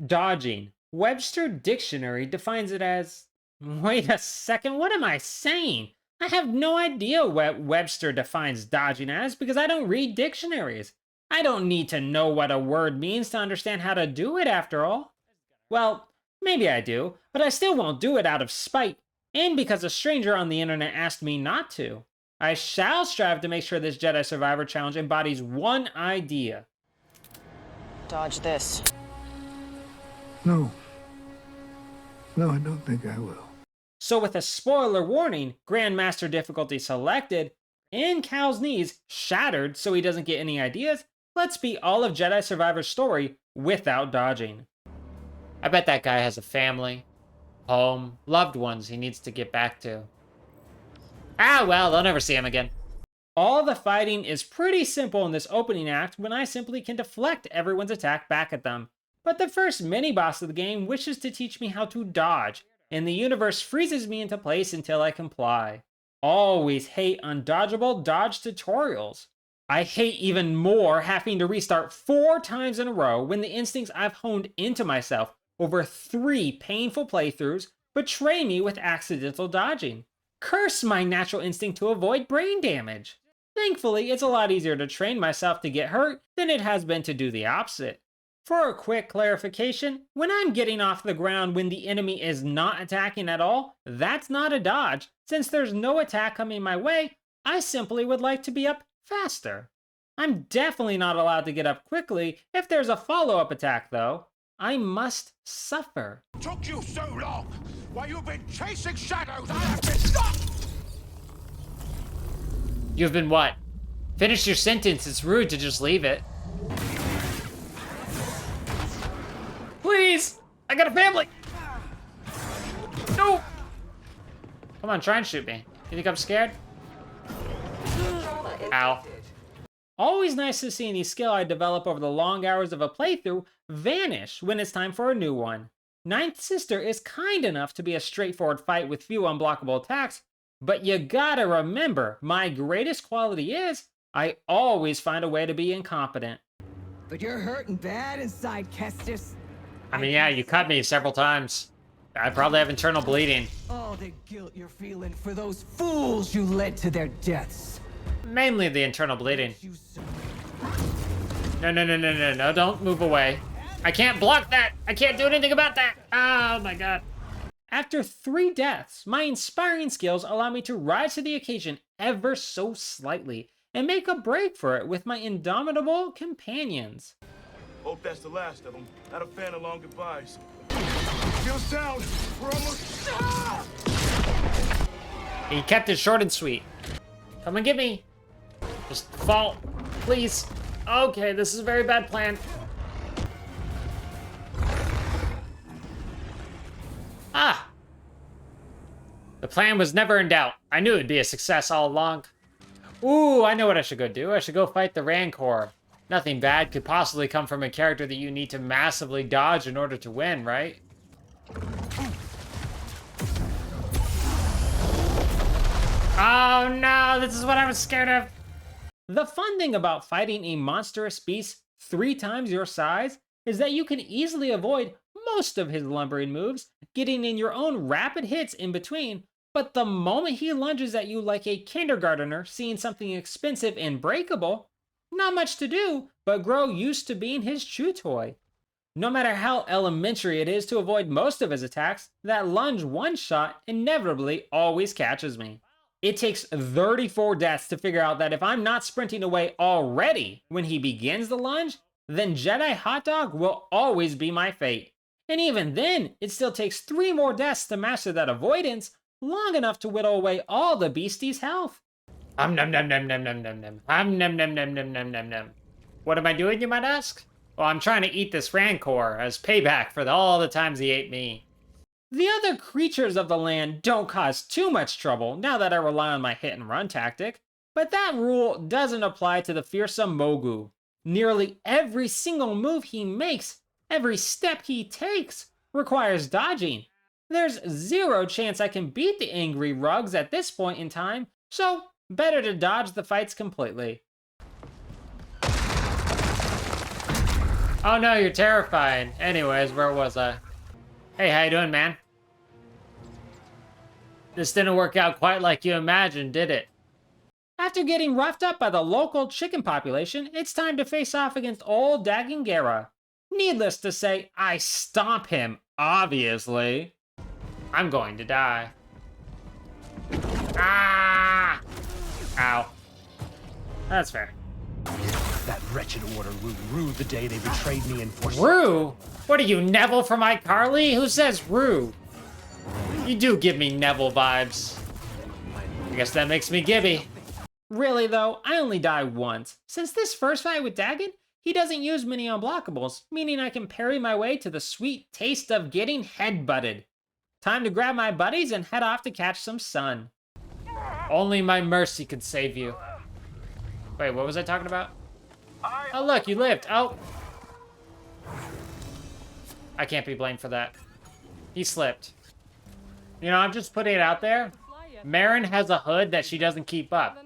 Dodging. Webster Dictionary defines it as. Wait a second, what am I saying? I have no idea what Webster defines dodging as because I don't read dictionaries. I don't need to know what a word means to understand how to do it after all. Well, maybe I do, but I still won't do it out of spite, and because a stranger on the internet asked me not to. I shall strive to make sure this Jedi Survivor challenge embodies one idea. Dodge this. No. No, I don't think I will. So with a spoiler warning, Grandmaster difficulty selected, and Cal's knees shattered so he doesn't get any ideas, let's beat all of Jedi Survivor's story without dodging. I bet that guy has a family, home, loved ones he needs to get back to. Ah, well, they'll never see him again. All the fighting is pretty simple in this opening act when I simply can deflect everyone's attack back at them. But the first mini-boss of the game wishes to teach me how to dodge, and the universe freezes me into place until I comply. Always hate undodgeable dodge tutorials. I hate even more having to restart 4 times in a row when the instincts I've honed into myself over 3 painful playthroughs betray me with accidental dodging. Curse my natural instinct to avoid brain damage. Thankfully, it's a lot easier to train myself to get hurt than it has been to do the opposite. For a quick clarification, when I'm getting off the ground when the enemy is not attacking at all, that's not a dodge. Since there's no attack coming my way, I simply would like to be up faster. I'm definitely not allowed to get up quickly if there's a follow-up attack though. I must suffer. Took you so long? While you've been chasing shadows, I have been stopped! You've been what? Finish your sentence, it's rude to just leave it. Please! I got a family! No! Come on, try and shoot me. You think I'm scared? Ow. Always nice to see any skill I develop over the long hours of a playthrough vanish when it's time for a new one. Ninth Sister is kind enough to be a straightforward fight with few unblockable attacks, but you gotta remember, my greatest quality is, I always find a way to be incompetent. But you're hurting bad inside, Kestis. I mean, yeah, you cut me several times. I probably have internal bleeding. All the guilt you're feeling for those fools you led to their deaths. Mainly the internal bleeding. No, don't move away. I can't block that! I can't do anything about that! Oh my god. After 3 deaths, my inspiring skills allow me to rise to the occasion ever so slightly, and make a break for it with my indomitable companions. Hope that's the last of them. Not a fan of long goodbyes. Feel sound. We're almost... Ah! He kept it short and sweet. Come and get me. Just fall, please. Okay, this is a very bad plan. Ah! The plan was never in doubt. I knew it'd be a success all along. Ooh, I know what I should go do. I should go fight the Rancor. Nothing bad could possibly come from a character that you need to massively dodge in order to win, right? Oh no, this is what I was scared of. The fun thing about fighting a monstrous beast 3 times your size is that you can easily avoid most of his lumbering moves, getting in your own rapid hits in between, but the moment he lunges at you like a kindergartner seeing something expensive and breakable, not much to do but grow used to being his chew toy. No matter how elementary it is to avoid most of his attacks, that lunge one-shot inevitably always catches me. It takes 34 deaths to figure out that if I'm not sprinting away already when he begins the lunge, then Jedi Hot Dog will always be my fate. And even then, it still takes 3 more deaths to master that avoidance, long enough to whittle away all the beastie's health. Nom nom nom nom nom nom nom nom. Nom nom nom nom nom nom nom nom. What am I doing, you might ask? Well, I'm trying to eat this Rancor as payback for all the times he ate me. The other creatures of the land don't cause too much trouble now that I rely on my hit and run tactic, but that rule doesn't apply to the fearsome Mogu. Nearly every single move he makes, every step he takes, requires dodging. There's 0 chance I can beat the angry rugs at this point in time, so better to dodge the fights completely. Oh no, you're terrifying. Anyways, where was I? Hey, how you doing, man? This didn't work out quite like you imagined, did it? After getting roughed up by the local chicken population, it's time to face off against old Dagangera. Needless to say, I stomp him, obviously. I'm going to die. Ah! Ow. That's fair. That wretched order ruled Rue the day they betrayed me and forced... Rue? What are you, Neville from iCarly? Who says Rue? You do give me Neville vibes. I guess that makes me Gibby. Really though, I only die once. Since this first fight with Dagon, he doesn't use many unblockables, meaning I can parry my way to the sweet taste of getting headbutted. Time to grab my buddies and head off to catch some sun. Only my mercy could save you. Wait, what was I talking about? Oh look, you lived. Oh. I can't be blamed for that. He slipped. You know, I'm just putting it out there. Merrin has a hood that she doesn't keep up.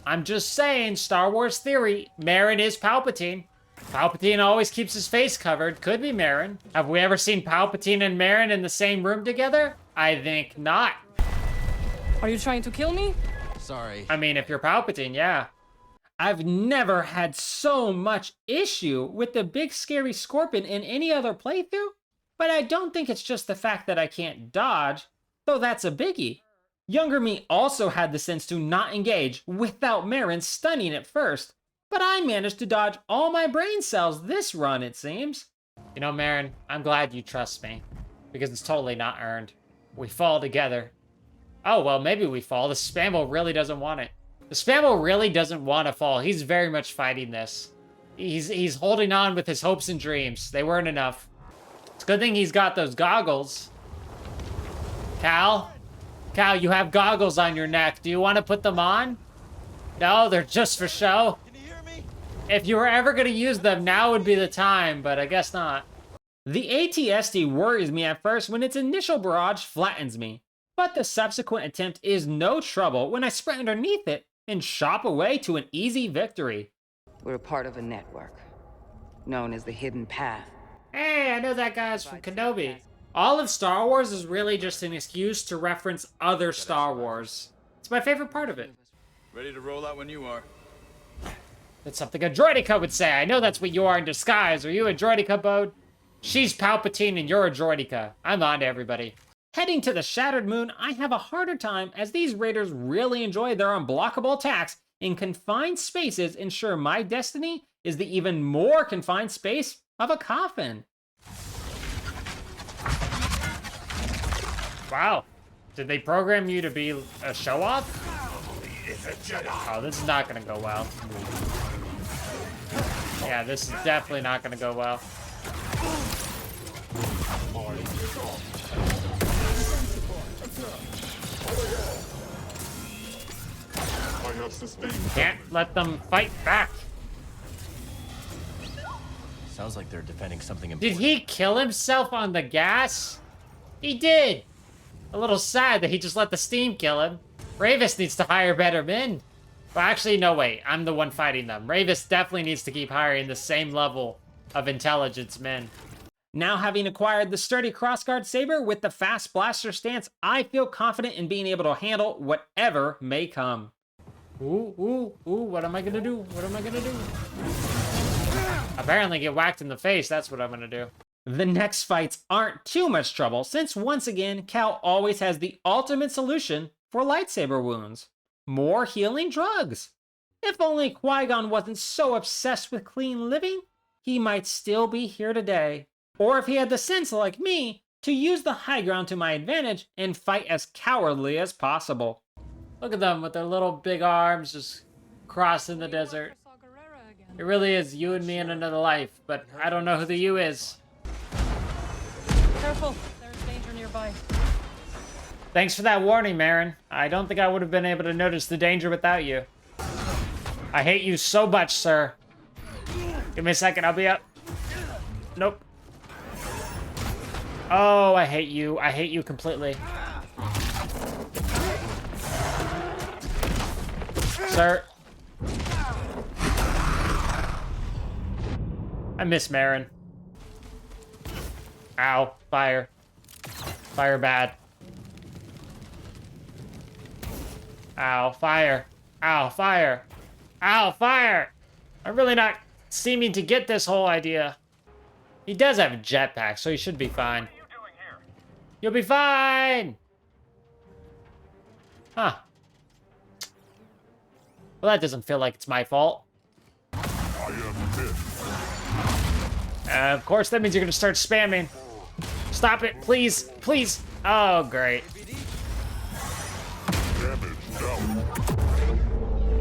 I'm just saying, Star Wars theory, Merrin is Palpatine. Palpatine always keeps his face covered. Could be Merrin. Have we ever seen Palpatine and Merrin in the same room together? I think not. Are you trying to kill me? Sorry. I mean, if you're Palpatine, yeah. I've never had so much issue with the big scary scorpion in any other playthrough, but I don't think it's just the fact that I can't dodge, though that's a biggie. Younger me also had the sense to not engage without Merrin stunning at first, but I managed to dodge all my brain cells this run, it seems. You know, Merrin, I'm glad you trust me, because it's totally not earned. We fall together. Oh, well, maybe we fall. The Spamble really doesn't want it. The Spamble really doesn't want to fall. He's very much fighting this. He's holding on with his hopes and dreams. They weren't enough. It's a good thing he's got those goggles. Cal? Cal, you have goggles on your neck. Do you want to put them on? No, they're just for show. Can you hear me? If you were ever going to use them, now would be the time, but I guess not. The ATSD worries me at first when its initial barrage flattens me, but the subsequent attempt is no trouble when I sprint underneath it and chop away to an easy victory. We're a part of a network, known as the Hidden Path. Hey, I know that guy's from Kenobi. All of Star Wars is really just an excuse to reference other Star Wars. It's my favorite part of it. Ready to roll out when you are. That's something a droidica would say. I know that's what you are in disguise. Are you a droidica, Bode? She's Palpatine and you're a droidica. I'm on to everybody. Heading to the Shattered Moon, I have a harder time as these raiders really enjoy their unblockable attacks in confined spaces ensure my destiny is the even more confined space of a coffin. Wow. Did they program you to be a show-off? Oh, this is not gonna go well. Yeah, this is definitely not gonna go well. Can't let them fight back. Sounds like they're defending something Did important. he kill himself on the gas? He did. A little sad that he just let the steam kill him. Ravis needs to hire better men. Well, actually, no, wait. I'm the one fighting them. Ravis definitely needs to keep hiring the same level of intelligence men. Now having acquired the sturdy crossguard saber with the fast blaster stance, I feel confident in being able to handle whatever may come. Ooh, ooh, ooh, what am I gonna do? What am I gonna do? Apparently get whacked in the face, that's what I'm gonna do. The next fights aren't too much trouble, since once again, Cal always has the ultimate solution for lightsaber wounds. More healing drugs. If only Qui-Gon wasn't so obsessed with clean living, he might still be here today. Or if he had the sense, like me, to use the high ground to my advantage and fight as cowardly as possible. Look at them with their little big arms just crossing the desert. It really is you and me in another life, but I don't know who the you is. Careful, there's danger nearby. Thanks for that warning, Merrin. I don't think I would have been able to notice the danger without you. I hate you so much, sir. Give me a second, I'll be up. Nope. Oh, I hate you. I hate you completely. Sir. I miss Merrin. Ow, fire. Fire bad. Ow, fire. Ow, fire. Ow, fire! I'm really not seeming to get this whole idea. He does have a jetpack, so he should be fine. What are you doing here? You'll be fine! Huh. Well, that doesn't feel like it's my fault. Of course, that means you're gonna start spamming. Stop it, please, please. Oh, great.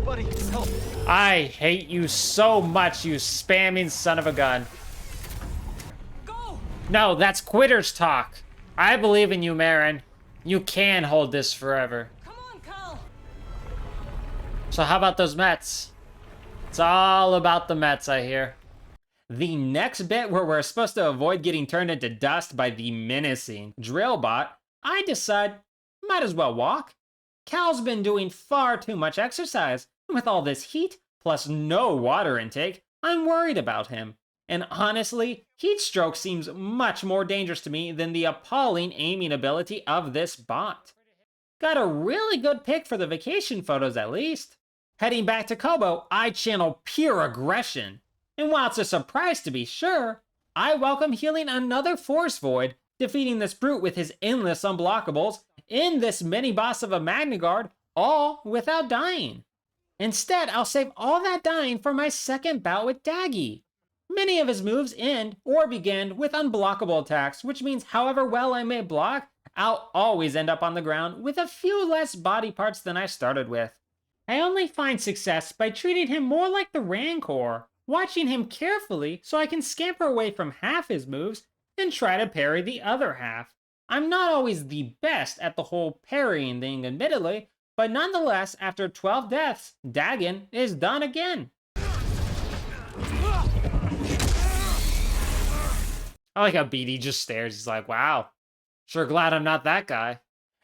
Buddy, help. I hate you so much, you spamming son of a gun. Go! No, that's quitters talk. I believe in you, Marin. You can hold this forever. Come on, Cal! So how about those Mets? It's all about the Mets, I hear. The next bit where we're supposed to avoid getting turned into dust by the menacing Drillbot, I decide, might as well walk. Cal's been doing far too much exercise, and with all this heat, plus no water intake, I'm worried about him. And honestly, heat stroke seems much more dangerous to me than the appalling aiming ability of this bot. Got a really good pick for the vacation photos at least. Heading back to Kobo, I channel pure aggression. And while it's a surprise to be sure, I welcome healing another Force Void, defeating this brute with his endless unblockables, in this mini-boss of a Magniguard, all without dying. Instead, I'll save all that dying for my second bout with Daggy. Many of his moves end or begin with unblockable attacks, which means however well I may block, I'll always end up on the ground with a few less body parts than I started with. I only find success by treating him more like the Rancor, watching him carefully so I can scamper away from half his moves and try to parry the other half. I'm not always the best at the whole parrying thing, admittedly, but nonetheless, after 12 deaths, Dagon is done again. I like how BD just stares. He's like, wow, sure glad I'm not that guy.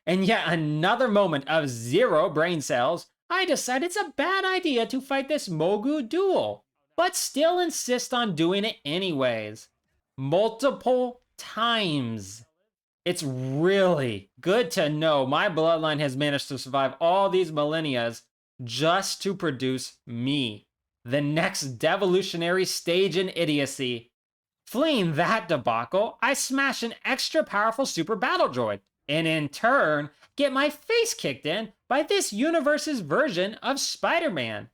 And yet another moment of zero brain cells, I decide it's a bad idea to fight this Mogu duel, but still insist on doing it anyways. Multiple times. It's really good to know my bloodline has managed to survive all these millennias just to produce me, the next devolutionary stage in idiocy. Fleeing that debacle, I smash an extra powerful super battle droid, and in turn, get my face kicked in by this universe's version of Spider-Man.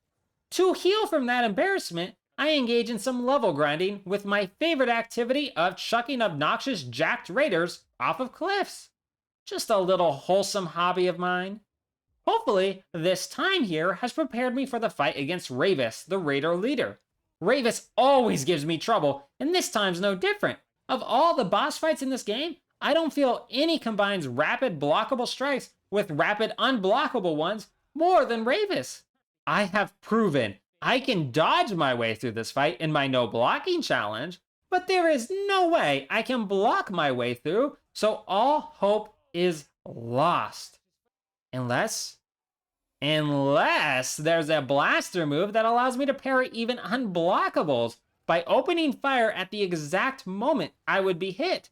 To heal from that embarrassment, I engage in some level grinding with my favorite activity of chucking obnoxious jacked raiders off of cliffs. Just a little wholesome hobby of mine. Hopefully, this time here has prepared me for the fight against Ravis, the raider leader. Ravis always gives me trouble, and this time's no different. Of all the boss fights in this game, I don't feel any combines rapid blockable strikes with rapid unblockable ones more than Ravis. I have proven I can dodge my way through this fight in my no blocking challenge, but there is no way I can block my way through, so all hope is lost. Unless there's a blaster move that allows me to parry even unblockables by opening fire at the exact moment I would be hit.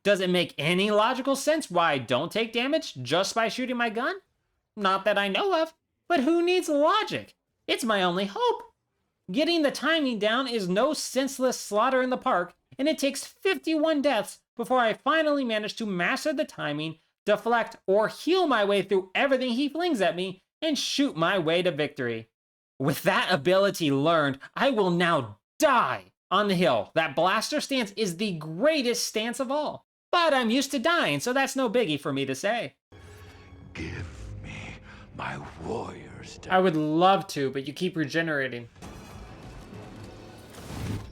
Does it make any logical sense why I don't take damage just by shooting my gun? Not that I know of, but who needs logic? It's my only hope. Getting the timing down is no senseless slaughter in the park, and it takes 51 deaths before I finally manage to master the timing, deflect, or heal my way through everything he flings at me, and shoot my way to victory. With that ability learned, I will now die on the hill. That blaster stance is the greatest stance of all. But I'm used to dying, so that's no biggie for me to say. Give me my warriors. I would love to, but you keep regenerating.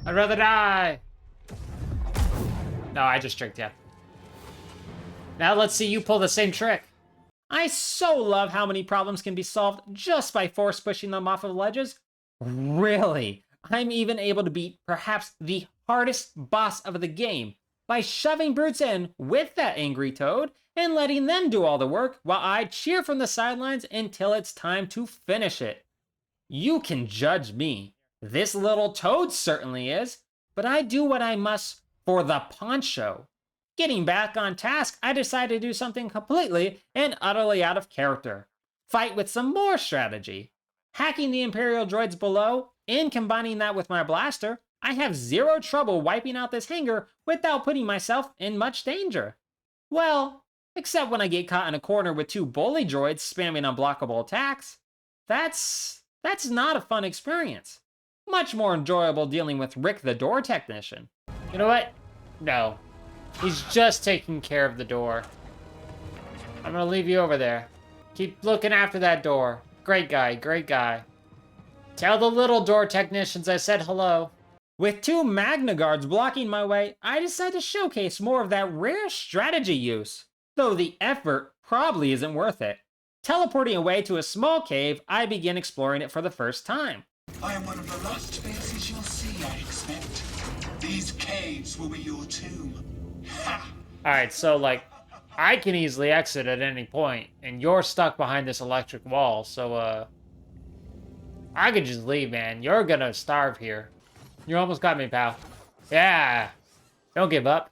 I'd rather die. No, I just tricked you. Now let's see you pull the same trick. I so love how many problems can be solved just by force pushing them off of ledges. Really, I'm even able to beat perhaps the hardest boss of the game by shoving brutes in with that angry toad and letting them do all the work while I cheer from the sidelines until it's time to finish it. You can judge me. This little toad certainly is, but I do what I must for the poncho. Getting back on task, I decided to do something completely and utterly out of character. Fight with some more strategy. Hacking the Imperial droids below, and combining that with my blaster, I have zero trouble wiping out this hangar without putting myself in much danger. Well, except when I get caught in a corner with 2 bully droids spamming unblockable attacks. That's not a fun experience. Much more enjoyable dealing with Rick the door technician. You know what? No. He's just taking care of the door. I'm gonna leave you over there. Keep looking after that door. Great guy, great guy. Tell the little door technicians I said hello. With 2 Magna Guards blocking my way, I decided to showcase more of that rare strategy use. Though the effort probably isn't worth it. Teleporting away to a small cave, I begin exploring it for the first time. I am one of the last faces you'll see, I expect. These caves will be your tomb. Ha! Alright, so like, I can easily exit at any point, and you're stuck behind this electric wall, so I could just leave, man. You're gonna starve here. You almost got me, pal. Yeah! Don't give up.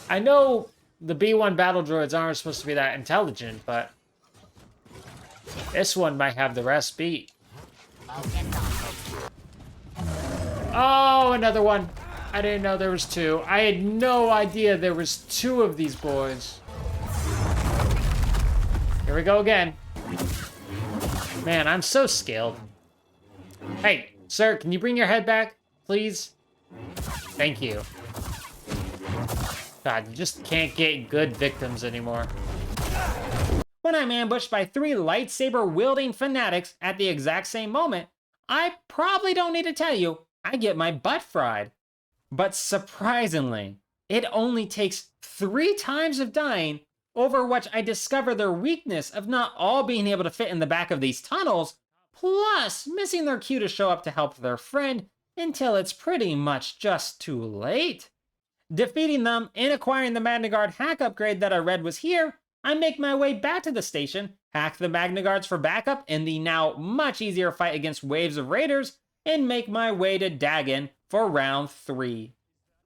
I know the B1 battle droids aren't supposed to be that intelligent, but this one might have the rest beat. Oh, another one. I didn't know there was 2. I had no idea there was 2 of these boys. Here we go again. Man, I'm so skilled. Hey, sir, can you bring your head back, please? Thank you. God, you just can't get good victims anymore. When I'm ambushed by 3 lightsaber-wielding fanatics at the exact same moment, I probably don't need to tell you, I get my butt fried. But surprisingly, it only takes 3 times of dying, over which I discover their weakness of not all being able to fit in the back of these tunnels, plus missing their cue to show up to help their friend until it's pretty much just too late. Defeating them and acquiring the Magna Guard hack upgrade that I read was here, I make my way back to the station, hack the Magna Guards for backup in the now much easier fight against waves of raiders, and make my way to Dagon for round 3.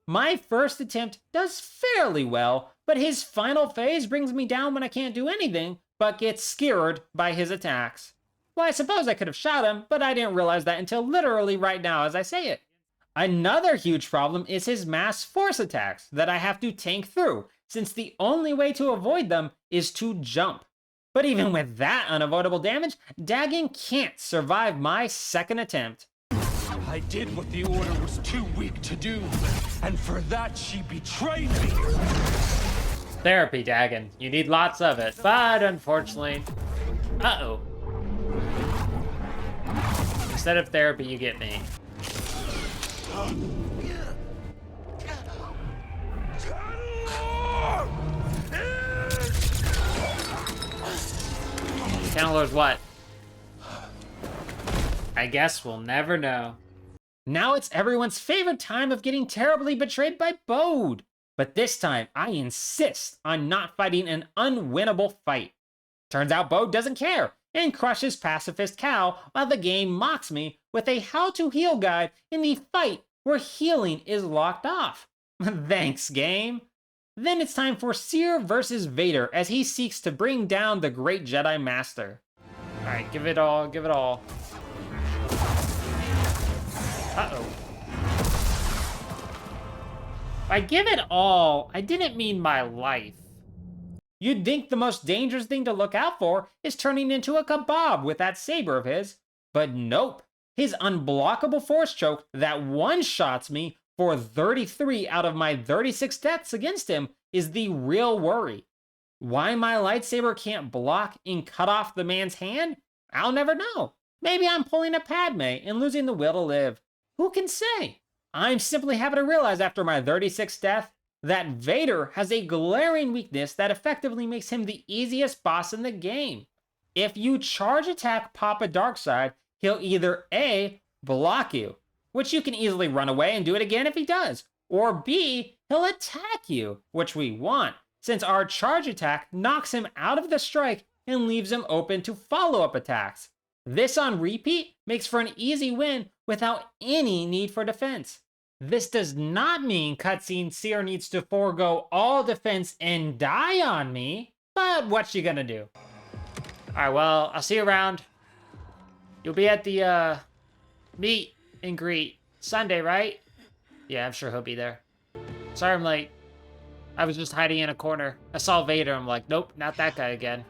My first attempt does fairly well, but his final phase brings me down when I can't do anything but get skewered by his attacks. Well, I suppose I could have shot him, but I didn't realize that until literally right now as I say it. Another huge problem is his mass force attacks that I have to tank through, since the only way to avoid them is to jump. But even with that unavoidable damage, Dagon can't survive my second attempt. I did what the Order was too weak to do, and for that she betrayed me. Therapy, Dagon. You need lots of it, but unfortunately... Uh-oh. Instead of therapy, you get me. Channelers what? I guess we'll never know. Now it's everyone's favorite time of getting terribly betrayed by Bode. But this time, I insist on not fighting an unwinnable fight. Turns out Bode doesn't care and crushes pacifist Cal while the game mocks me with a how-to-heal guide in the fight where healing is locked off. Thanks, game. Then it's time for Seer versus Vader as he seeks to bring down the great Jedi Master. Alright, give it all, give it all. Uh-oh. By give it all, I didn't mean my life. You'd think the most dangerous thing to look out for is turning into a kebab with that saber of his, but nope. His unblockable force choke that one-shots me for 33 out of my 36 deaths against him is the real worry. Why my lightsaber can't block and cut off the man's hand? I'll never know. Maybe I'm pulling a Padme and losing the will to live. Who can say? I'm simply happy to realize after my 36th death that Vader has a glaring weakness that effectively makes him the easiest boss in the game. If you charge attack Papa Darkseid, he'll either A, block you, which you can easily run away and do it again if he does, or B, he'll attack you, which we want, since our charge attack knocks him out of the strike and leaves him open to follow-up attacks. This on repeat makes for an easy win without any need for defense. This does not mean cutscene Seer needs to forego all defense and die on me, but what you gonna do? Alright, well, I'll see you around. You'll be at the, meet and greet Sunday, right? Yeah, I'm sure he'll be there. Sorry I'm late. I was just hiding in a corner. I saw Vader, I'm like, nope, not that guy again.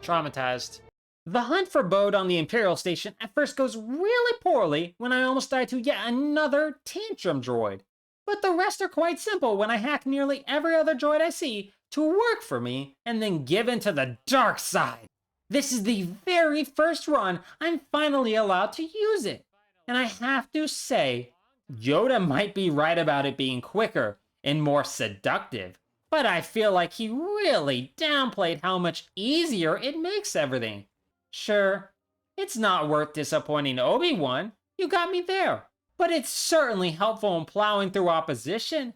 Traumatized. The hunt for Bode on the Imperial Station at first goes really poorly when I almost die to yet another tantrum droid. But the rest are quite simple when I hack nearly every other droid I see to work for me and then give in to the dark side. This is the very first run I'm finally allowed to use it. And I have to say, Yoda might be right about it being quicker and more seductive, but I feel like he really downplayed how much easier it makes everything. Sure, it's not worth disappointing Obi-Wan, you got me there, but it's certainly helpful in plowing through opposition.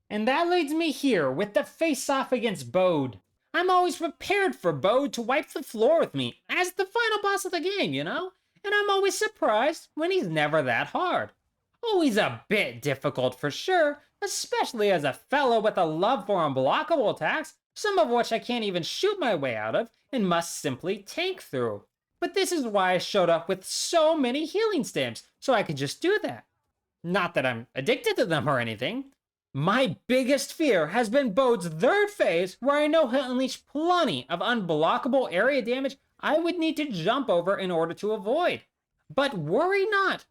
And that leads me here with the face-off against Bode. I'm always prepared for Bode to wipe the floor with me as the final boss of the game, you know? And I'm always surprised when he's never that hard. Always a bit difficult for sure, especially as a fellow with a love for unblockable attacks, some of which I can't even shoot my way out of and must simply tank through. But this is why I showed up with so many healing stamps, so I could just do that. Not that I'm addicted to them or anything. My biggest fear has been Bode's third phase, where I know he'll unleash plenty of unblockable area damage I would need to jump over in order to avoid. But worry not,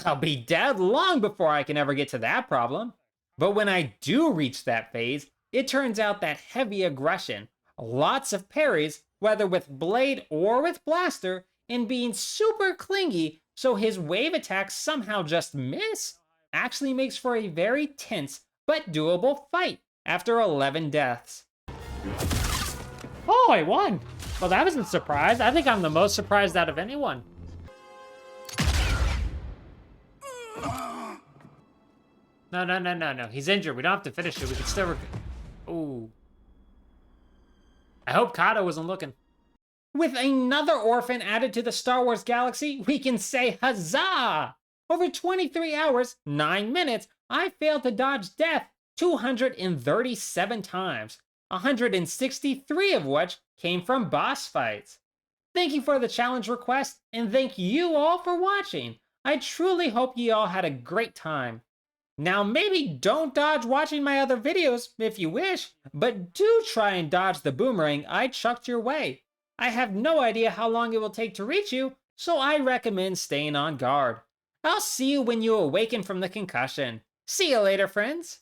I'll be dead long before I can ever get to that problem. But when I do reach that phase, it turns out that heavy aggression, lots of parries, whether with blade or with blaster, and being super clingy so his wave attacks somehow just miss, actually makes for a very tense but doable fight after 11 deaths. Oh, I won! Well, that wasn't a surprise. I think I'm the most surprised out of anyone. No. He's injured. We don't have to finish it. We can still... Ooh. I hope Kato wasn't looking. With another orphan added to the Star Wars galaxy, we can say huzzah! Over 23 hours, 9 minutes, I failed to dodge death 237 times, 163 of which came from boss fights. Thank you for the challenge request, and thank you all for watching. I truly hope you all had a great time. Now maybe don't dodge watching my other videos if you wish, but do try and dodge the boomerang I chucked your way. I have no idea how long it will take to reach you, so I recommend staying on guard. I'll see you when you awaken from the concussion. See you later, friends.